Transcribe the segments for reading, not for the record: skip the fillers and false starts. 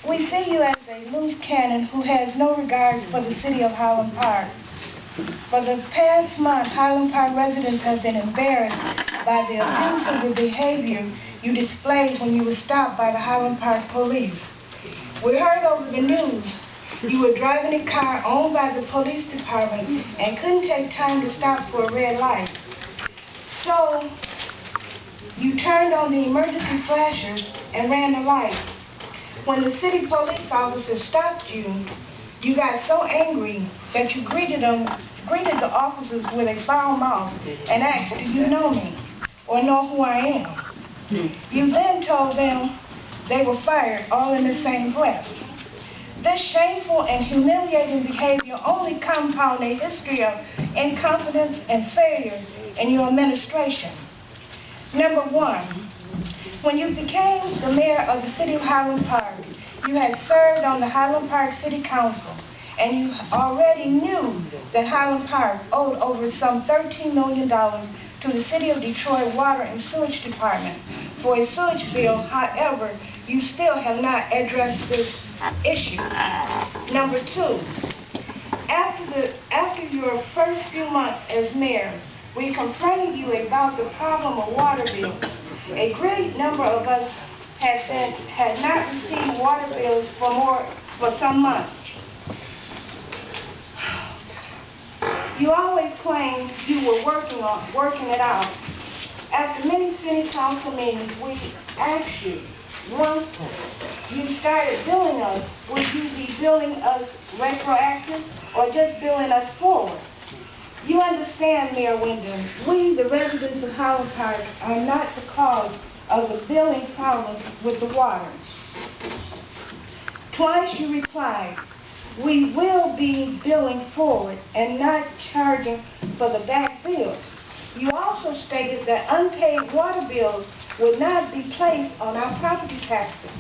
We see you as a loose cannon who has no regards for the City of Highland Park. For the past month, Highland Park residents have been embarrassed by the abusive behavior you displayed when you were stopped by the Highland Park police. We heard over the news you were driving a car owned by the police department and couldn't take time to stop for a red light. So, you turned on the emergency flashers and ran the light. When the city police officer stopped you, you got so angry that you greeted the officers with a foul mouth and asked, "Do you know me or know who I am?" You then told them they were fired, all in the same breath. This shameful and humiliating behavior only compounds a history of incompetence and failure in your administration. Number one, when you became the mayor of the City of Highland Park, you had served on the Highland Park City Council, and you already knew that Highland Park owed over some $13 million to the City of Detroit Water and Sewage Department for a sewage bill. However, you still have not addressed this issue. Number two, after your first few months as mayor, we confronted you about the problem of water bills. A great number of us had not received water bills for some months. You always claimed you were working it out. After many city council meetings, we asked you, once you started billing us, would you be billing us retroactive or just billing us forward? You understand, Mayor Windom, we, the residents of Highland Park, are not the cause of the billing problems with the water. Twice you replied, "We will be billing forward and not charging for the back bills." You also stated that unpaid water bills would not be placed on our property taxes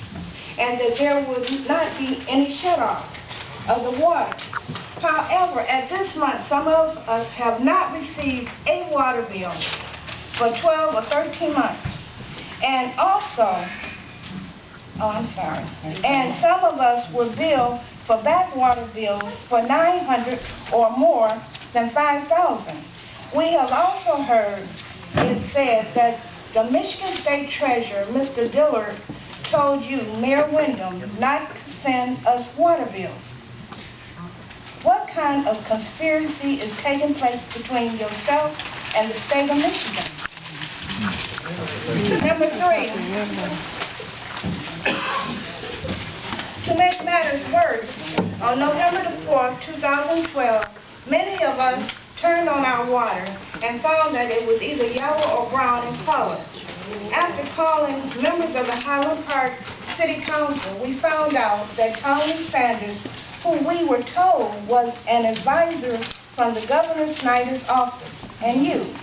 and that there would not be any shutoff of the water. However, at this month, some of us have not received a water bill for 12 or 13 months. And also, and some of us were billed for backwater bills for $900 or more than $5,000. We have also heard it said that the Michigan State Treasurer, Mr. Dillard, told you, Mayor Windom, not to send us water bills. What kind of conspiracy is taking place between yourself and the state of Michigan? Number three, to make matters worse, on November the 4th, 2012, many of us turned on our water and found that it was either yellow or brown in color. After calling members of the Highland Park City Council, we found out that Tony Sanders, who we were told was an advisor from the Governor Snyder's office, and you,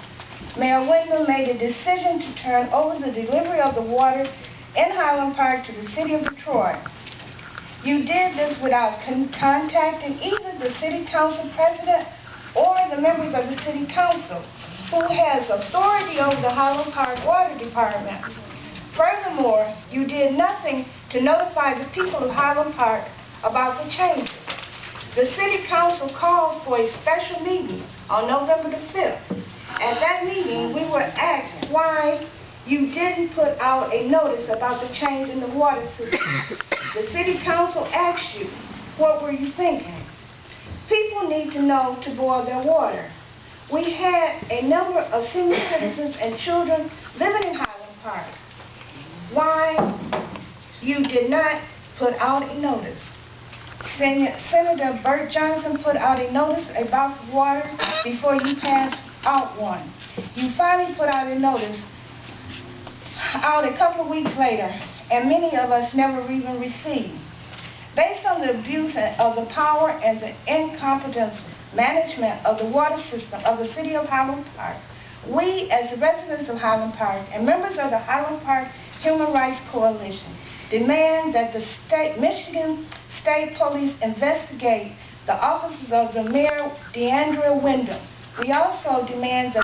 Mayor Windom, made a decision to turn over the delivery of the water in Highland Park to the City of Detroit. You did this without contacting either the City Council President or the members of the City Council, who has authority over the Highland Park Water Department. Furthermore, you did nothing to notify the people of Highland Park about the changes. The City Council called for a special meeting on November the 5th. At that meeting, we were asked why you didn't put out a notice about the change in the water system. The City Council asked you, what were you thinking? People need to know to boil their water. We had a number of senior citizens and children living in Highland Park. Why you did not put out a notice? Senator Burt Johnson put out a notice about the water before you passed out one. You finally put out a notice out a couple of weeks later, and many of us never even received. Based on the abuse of the power and the incompetence management of the water system of the City of Highland Park, we, as the residents of Highland Park and members of the Highland Park Human Rights Coalition, demand that the Michigan State Police investigate the offices of the Mayor DeAndre Windom. We also demand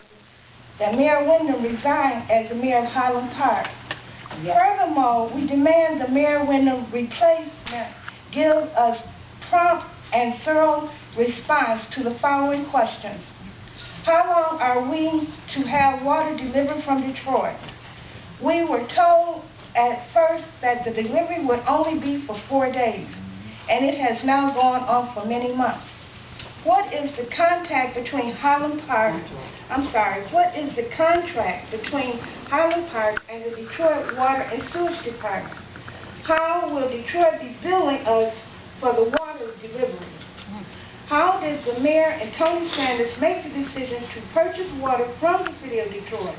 that Mayor Windom resign as the Mayor of Highland Park. Furthermore, we demand that Mayor Windom replace management give us prompt and thorough response to the following questions. How long are we to have water delivered from Detroit? We were told at first that the delivery would only be for 4 days, and it has now gone on for many months. What is the contract between what is the contract between Highland Park and the Detroit Water and Sewage Department? How will Detroit be billing us for the water deliveries? How did the mayor and Tony Sanders make the decision to purchase water from the city of Detroit?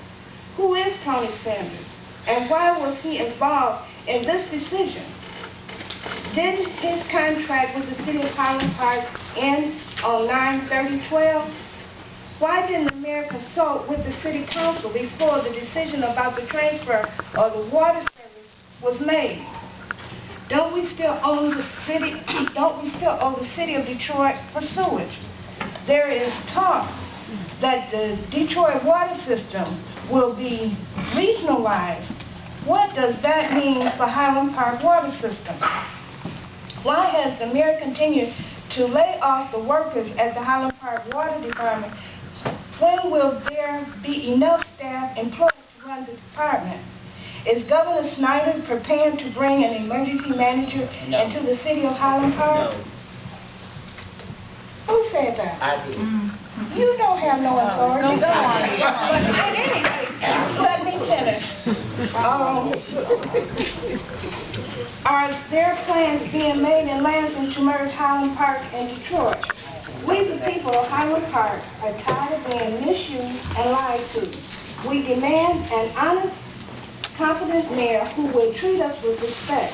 Who is Tony Sanders? And why was he involved in this decision? Did his contract with the City of Highland Park end on 9/30/12? Why didn't the mayor consult with the city council before the decision about the transfer of the water service was made? Don't we still owe the city of Detroit for sewage? There is talk that the Detroit water system will be regionalized. What does that mean for Highland Park water system? Why has the mayor continued to lay off the workers at the Highland Park Water Department? When will there be enough staff employed to run the department? Is Governor Snyder prepared to bring an emergency manager into the city of Highland Park? No. Who said that? I did. You don't have no authority. Go on. But anyway, let me finish. Are there plans being made in Lansing to merge Highland Park and Detroit? We, the people of Highland Park, are tired of being misused and lied to. We demand an honest, competent mayor who will treat us with respect,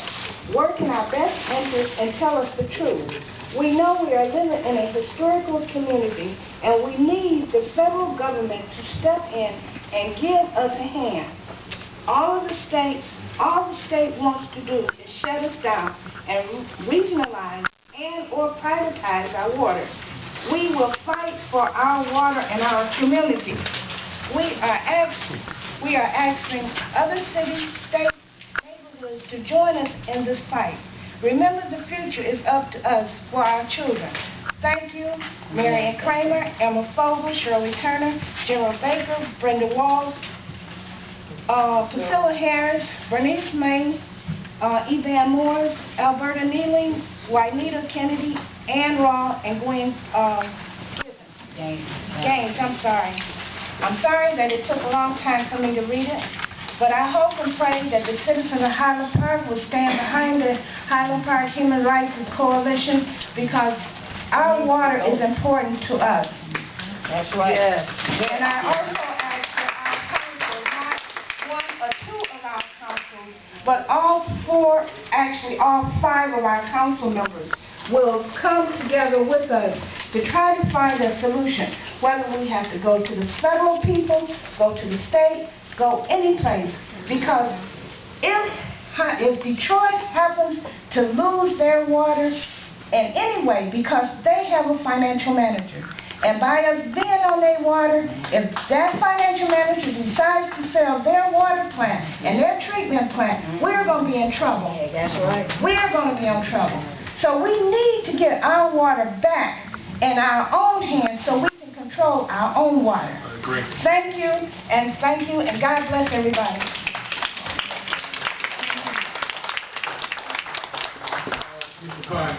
work in our best interest, and tell us the truth. We know we are living in a historical community, and we need the federal government to step in and give us a hand. All the state wants to do is shut us down and regionalize and or privatize our water. We will fight for our water and our community. We are asking other cities, states, neighborhoods to join us in this fight. Remember, the future is up to us for our children. Thank you, Marion Kramer, Emma Fogel, Shirley Turner, General Baker, Brenda Walls, Priscilla Harris, Bernice May, Evan Moore, Alberta Neely, Juanita Kennedy, Ann Raw, and Gwen Gaines. I'm sorry. I'm sorry that it took a long time for me to read it, but I hope and pray that the citizens of Highland Park will stand behind the Highland Park Human Rights Coalition, because our water is important to us. That's right. Yes. And I also ask that our council, not one or two of our councils, but all five of our council members will come together with us to try to find a solution, whether we have to go to the federal people, go to the state, go any place, because if Detroit happens to lose their water in any way, because they have a financial manager, and by us being on their water, if that financial manager decides to sell their water plant and their treatment plant, we're going to be in trouble. That's right. We're going to be in trouble. So we need to get our water back in our own hands so we can control our own water. I agree. Thank you, and God bless everybody. Mr. Clark.